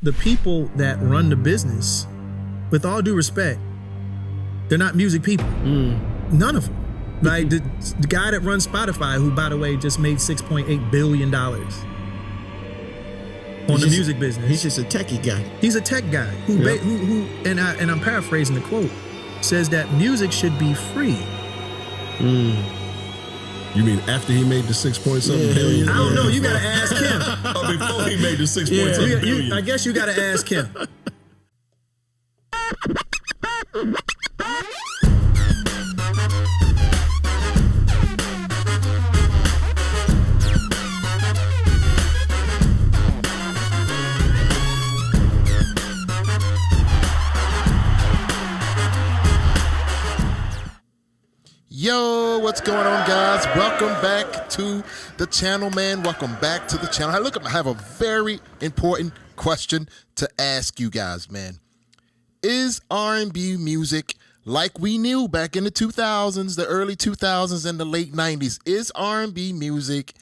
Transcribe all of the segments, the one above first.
the people that run the business, with all due respect, they're not music people. None of them. Like the guy that runs Spotify, who, by the way, just made $6.8 billion on the music business. He's just a techie guy. He's a tech guy who and I'm paraphrasing the quote, says that music should be free. You mean after he made the 6-point-something billion? I don't know. You gotta ask him. Or before he made the 6-point-something billion? I guess you gotta ask him. Yo, what's going on, guys? Welcome back to the channel, man. Welcome back to the channel. Hey, look, I have a very important question to ask you guys, man. Is R&B music like we knew back in the 2000s, the early 2000s and the late 90s? Is R&B music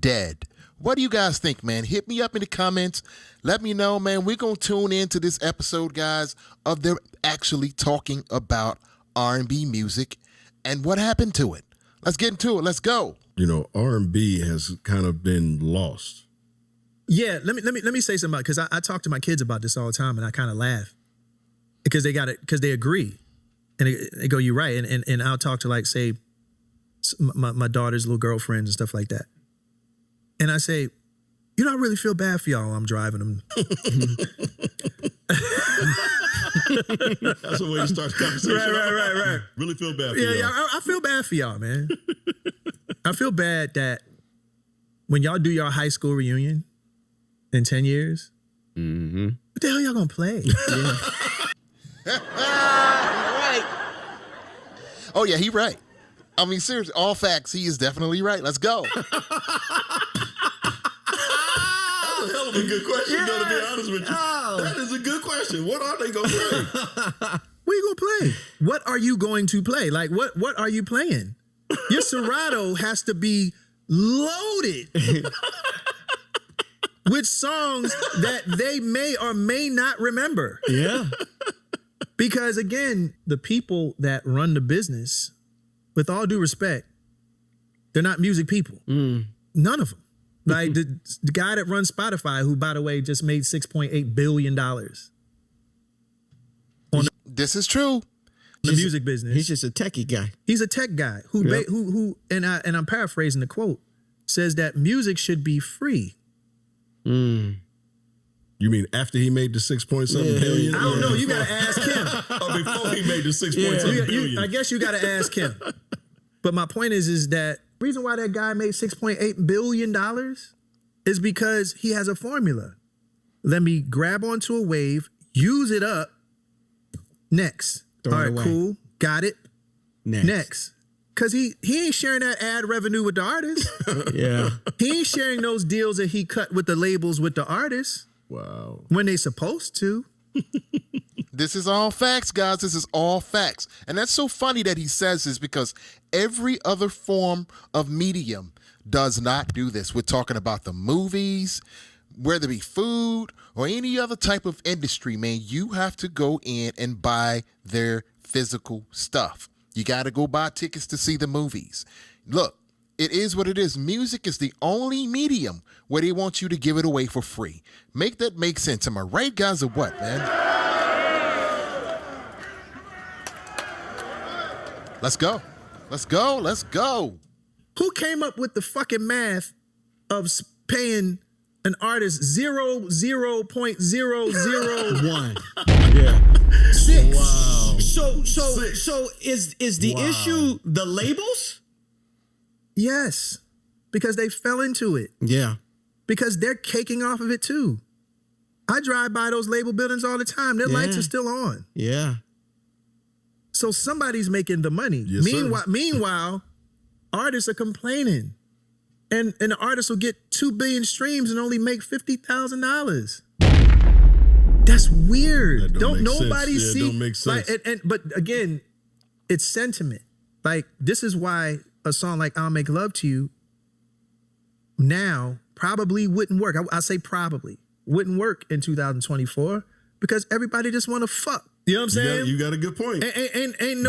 dead? What do you guys think, man? Hit me up in the comments. Let me know, man. We're going to tune into this episode, guys, of them actually talking about R&B music and what happened to it. Let's get into it. Let's go. You know, R&B has kind of been lost. Yeah, let me say something about it, because I talk to my kids about this all the time, and I kind of laugh because they got it, because they agree, and they go, "You're right," and I'll talk to, like, say my daughter's little girlfriends and stuff like that, and I say, "You know, I really feel bad for y'all while I'm driving them." That's the way you start the conversation. Right. Really feel bad for y'all. Yeah, I feel bad for y'all, man. I feel bad that when y'all do your high school reunion in 10 years, what the hell y'all gonna play? Right. Oh, yeah, he right. I mean, seriously, all facts, he is definitely right. Let's go. That's a hell of a good question, though, to be honest with you. That is a good question. What are they going to play? What are you gonna play? What are you going to play? Like, what are you playing? Your Serato has to be loaded with songs that they may or may not remember. Yeah. Because, again, the people that run the business, with all due respect, they're not music people. None of them. Like the guy that runs Spotify, who, by the way, just made $6.8 billion on This is true. the music business. He's just a techie guy. He's a tech guy who and I'm paraphrasing the quote, says that music should be free. You mean after he made the 6-point-something billion? I don't know. You gotta ask him. Or before he made the 6-point-something billion? I guess you gotta ask him. But my point is that the reason why that guy made $6.8 billion is because he has a formula. Let me grab onto a wave, use it up. Next. Throw All it right, away. cool. Got it. Next. Because he ain't sharing that ad revenue with the artist. Yeah. He ain't sharing those deals that he cut with the labels with the artists Wow. when they supposed to. This is all facts, guys. This is all facts. And that's so funny that he says this, because every other form of medium does not do this. We're talking about the movies, whether it be food or any other type of industry, man. You have to go in and buy their physical stuff. You got to go buy tickets to see the movies. Look, it is what it is. Music is the only medium where they want you to give it away for free. Make that make sense. Am I right, guys, or what, man? Let's go. Let's go. Let's go. Who came up with the fucking math of paying an artist 0.0001? Yeah. Six. Wow. So is the issue the labels? Yes, because they fell into it. Yeah. Because they're caking off of it too. I drive by those label buildings all the time. Their lights are still on. Yeah. So somebody's making the money. Yes, Meanwhile, artists are complaining. And the artist will get 2 billion streams and only make $50,000. That's weird. That don't make nobody sense. see? Yeah, don't make sense. But again, it's sentiment. Like, this is why a song like "I'll Make Love to You" now probably wouldn't work. I say probably. wouldn't work in 2024 because everybody just want to fuck. You know what I'm saying? You got a good point. Ain't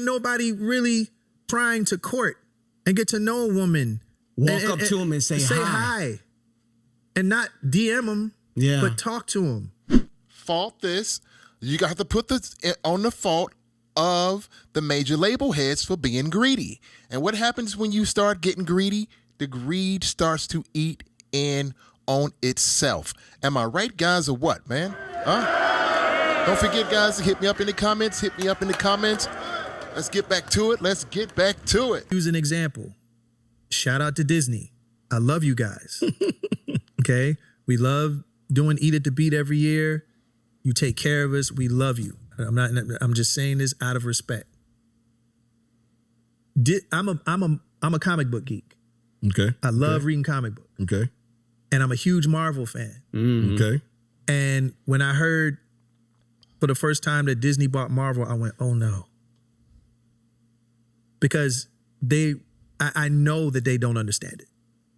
nobody really trying to court and get to know a woman. Walk up to him and say hi. And not DM them, but talk to them. Fault this. You got to put this on the fault of the major label heads for being greedy. And what happens when you start getting greedy? The greed starts to eat in on itself. Am I right, guys, or what, man? Huh? Don't forget, guys, to hit me up in the comments. Let's get back to it. Use an example. Shout out to Disney. I love you guys. Okay? We love doing Eat It to Beat every year. You take care of us. We love you. I'm just saying this out of respect. I'm a comic book geek. Okay. I love reading comic books. Okay. And I'm a huge Marvel fan. Okay. And when I heard for the first time that Disney bought Marvel, I went, oh no. Because I know that they don't understand it.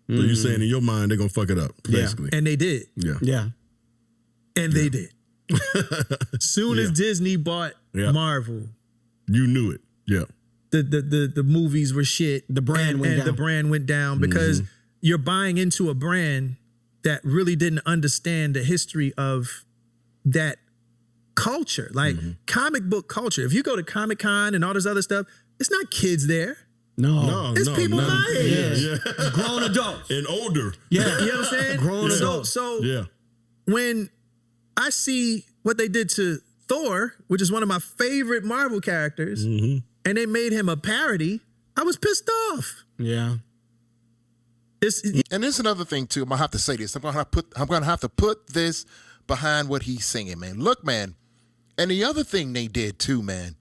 So you're saying in your mind they're gonna fuck it up, basically. And they did. Yeah. And they did. Soon as Disney bought Marvel, you knew it. Yeah. The movies were shit. The brand went down. The brand went down because you're buying into a brand that really didn't understand the history of that culture. Like comic book culture. If you go to Comic-Con and all this other stuff, it's not kids there. No. It's people my age. Yeah. Grown adults. And older. Yeah. You know what I'm saying? Grown adults. So when I see what they did to Thor, which is one of my favorite Marvel characters, and they made him a parody, I was pissed off. Yeah. And there's another thing too. I'm gonna have to say this. I'm gonna have to put this behind what he's singing, man. Look, man. And the other thing they did too, man,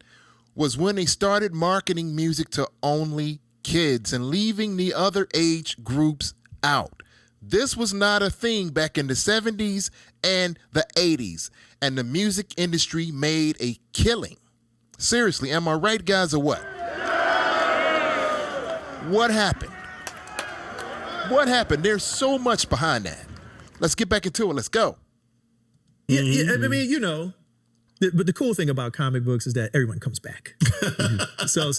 was when they started marketing music to only kids and leaving the other age groups out. This was not a thing back in the 70s and the 80s. And the music industry made a killing. Seriously, am I right, guys, or what? What happened? What happened? There's so much behind that. Let's get back into it. Let's go. Yeah, I mean, you know, but the cool thing about comic books is that everyone comes back. So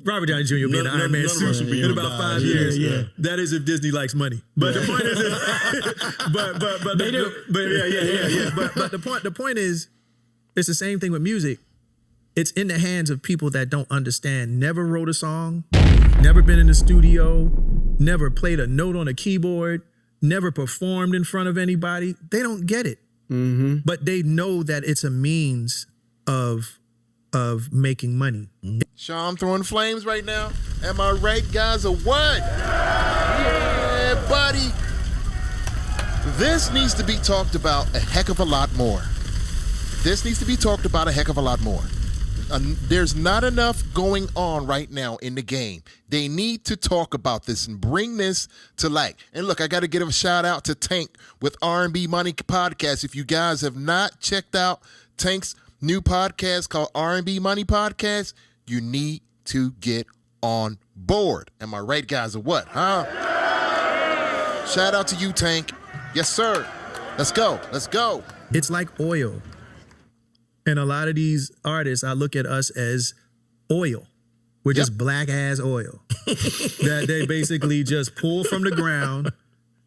Robert Downey Jr. will be in the Iron Man suit in about 5 years. Yeah. That is if Disney likes money. But the point is, but the point is, it's the same thing with music. It's in the hands of people that don't understand. Never wrote a song, never been in the studio, never played a note on a keyboard, never performed in front of anybody. They don't get it. But they know that it's a means of making money. Sean throwing flames right now. Am I right, guys, or what? Yeah, buddy. This needs to be talked about a heck of a lot more. There's not enough going on right now in the game. They need to talk about this and bring this to light. And look, I got to give a shout out to Tank with R&B Money Podcast. If you guys have not checked out Tank's new podcast called R&B Money Podcast, you need to get on board. Am I right, guys, or what? Huh? Shout out to you, Tank. Yes, sir. Let's go. It's like oil. And a lot of these artists, I look at us as oil. We're just black ass oil that they basically just pull from the ground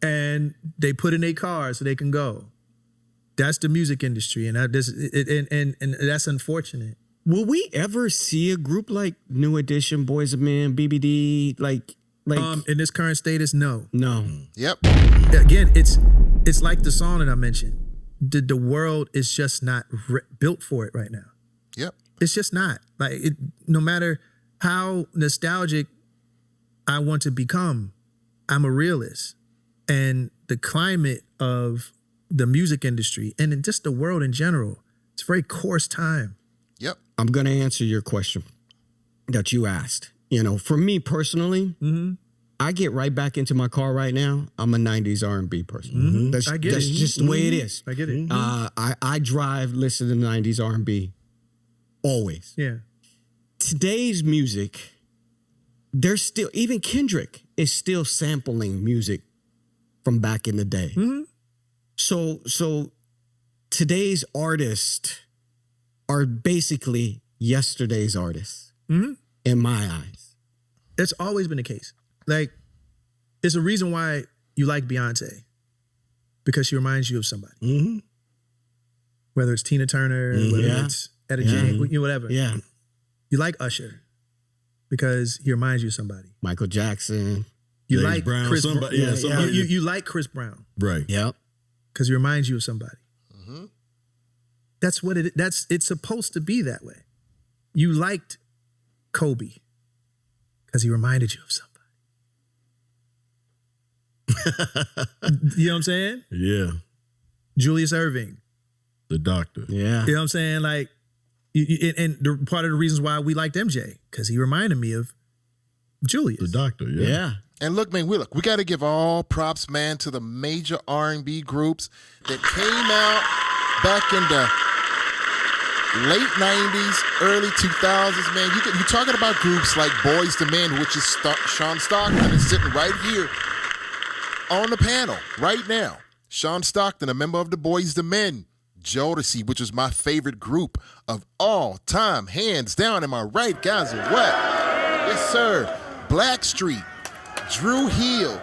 and they put in their cars so they can go. That's the music industry, and that's unfortunate. Will we ever see a group like New Edition, Boys of Men, BBD, like in this current status? No. Yep. Again, it's like the song that I mentioned. The world is just not built for it right now. Yep. It's just not. Like, no matter how nostalgic I want to become, I'm a realist. And the climate of the music industry and in just the world in general, it's a very coarse time. Yep. I'm going to answer your question that you asked. You know, for me personally, I get right back into my car right now. I'm a 90s R&B person. That's just the way it is. I get it. I drive, listen to 90s R&B always. Yeah. Today's music, there's still, even Kendrick is still sampling music from back in the day. Mm-hmm. So today's artists are basically yesterday's artists in my eyes. That's always been the case. Like, it's a reason why you like Beyonce, because she reminds you of somebody. Mm-hmm. Whether it's Tina Turner, whether it's Etta James, whatever. Yeah. You like Usher because he reminds you of somebody. Michael Jackson. You James like Brown, Chris somebody. Yeah, somebody. You like Chris Brown. Right. Yep. Because he reminds you of somebody. Mm-hmm. That's what it's supposed to be that way. You liked Kobe because he reminded you of somebody. You know what I'm saying? Yeah. Julius Erving. The doctor. Yeah. You know what I'm saying? Like, part of the reasons why we liked MJ, because he reminded me of Julius. The doctor, yeah. Yeah. And look, man, we got to give all props, man, to the major R&B groups that came out back in the late 90s, early 2000s, man. You're talking about groups like Boyz II Men, which is Sean Stockton is sitting right here on the panel right now. Sean Stockton, a member of the Boyz II Men. Jodeci, which is my favorite group of all time, hands down. Am I right, guys, or what? Yes, sir. Blackstreet, Drew Hill,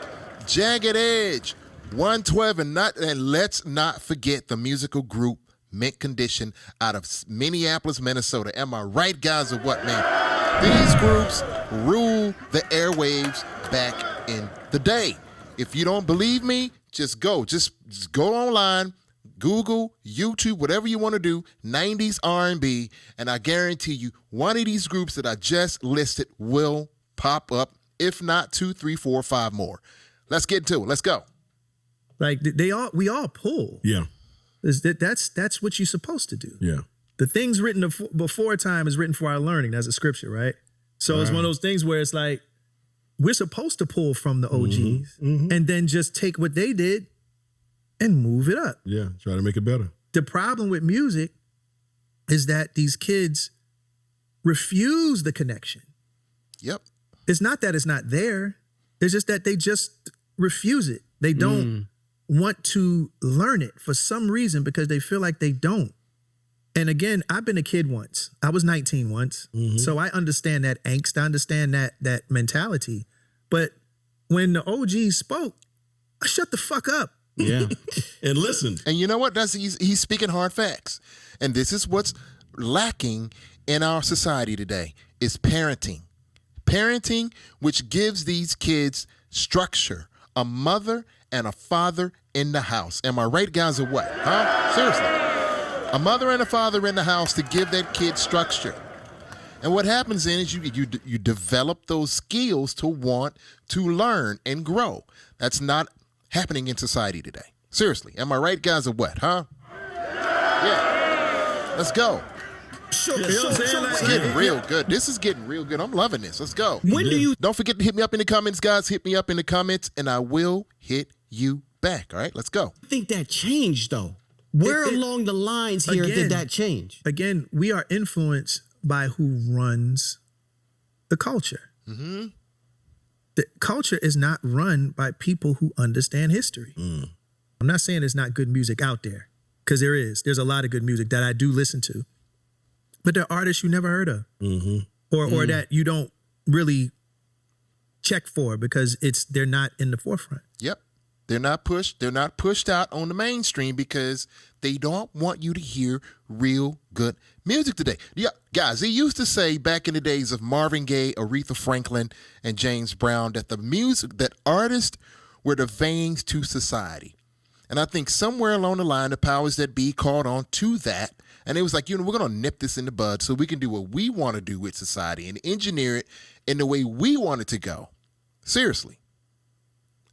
Jagged Edge, 112, and let's not forget the musical group Mint Condition out of Minneapolis, Minnesota. Am I right, guys, or what, man? These groups ruled the airwaves back in the day. If you don't believe me, just go online, Google, YouTube, whatever you want to do, 90s R&B, and I guarantee you one of these groups that I just listed will pop up, if not 2, 3, 4, 5 more. Let's get into it. Let's go. Like, we all pull. Yeah. That's what you're supposed to do. Yeah. The things written before time is written for our learning. That's a scripture, right? So it's one of those things where it's like, we're supposed to pull from the OGs and then just take what they did and move it up. Yeah. Try to make it better. The problem with music is that these kids refuse the connection. Yep. It's not that it's not there. It's just that they just refuse it. They don't want to learn it for some reason because they feel like they don't. And again, I've been a kid once. I was 19 once. So I understand that angst. I understand that mentality. But when the OGs spoke, I shut the fuck up. Yeah. And listen. And you know what? He's speaking hard facts. And this is what's lacking in our society today is parenting. Parenting, which gives these kids structure, a mother and a father in the house. Am I right, guys, or what? Huh? Seriously. A mother and a father in the house to give that kid structure. And what happens then is you develop those skills to want to learn and grow. That's not happening in society today. Seriously. Am I right, guys, or what? Huh? Yeah. Let's go. It's getting real good. This is getting real good. I'm loving this. Let's go. When do you Don't forget to hit me up in the comments, guys. Hit me up in the comments, and I will hit you back. All right, let's go. think that changed, though? Where It- along the lines here again- did that change? Again, we are influenced by who runs the culture. The culture is not run by people who understand history. I'm not saying there's not good music out there, because there is. There's a lot of good music that I do listen to. But there are artists you never heard of. Or that you don't really check for because they're not in the forefront. Yep. They're not pushed out on the mainstream because they don't want you to hear real good music today. Yeah, guys, they used to say back in the days of Marvin Gaye, Aretha Franklin, and James Brown that artists were the veins to society. And I think somewhere along the line, the powers that be caught on to that. And it was like, we're going to nip this in the bud so we can do what we want to do with society and engineer it in the way we want it to go. Seriously.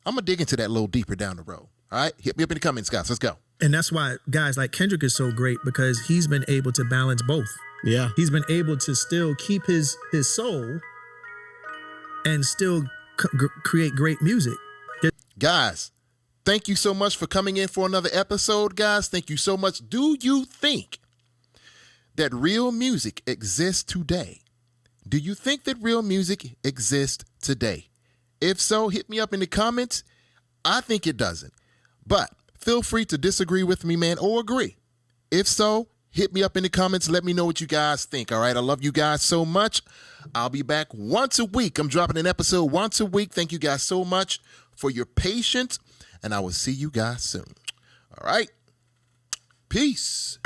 I'm going to dig into that a little deeper down the road. All right? Hit me up in the comments, guys. Let's go. And that's why guys like Kendrick is so great, because he's been able to balance both. Yeah. He's been able to still keep his soul and still create great music. Guys, thank you so much for coming in for another episode, guys. Thank you so much. Do you think that real music exists today? Do you think that real music exists today? If so, hit me up in the comments. I think it doesn't. But feel free to disagree with me, man, or agree. If so, hit me up in the comments. Let me know what you guys think, all right? I love you guys so much. I'll be back once a week. I'm dropping an episode once a week. Thank you guys so much for your patience, and I will see you guys soon. All right? Peace.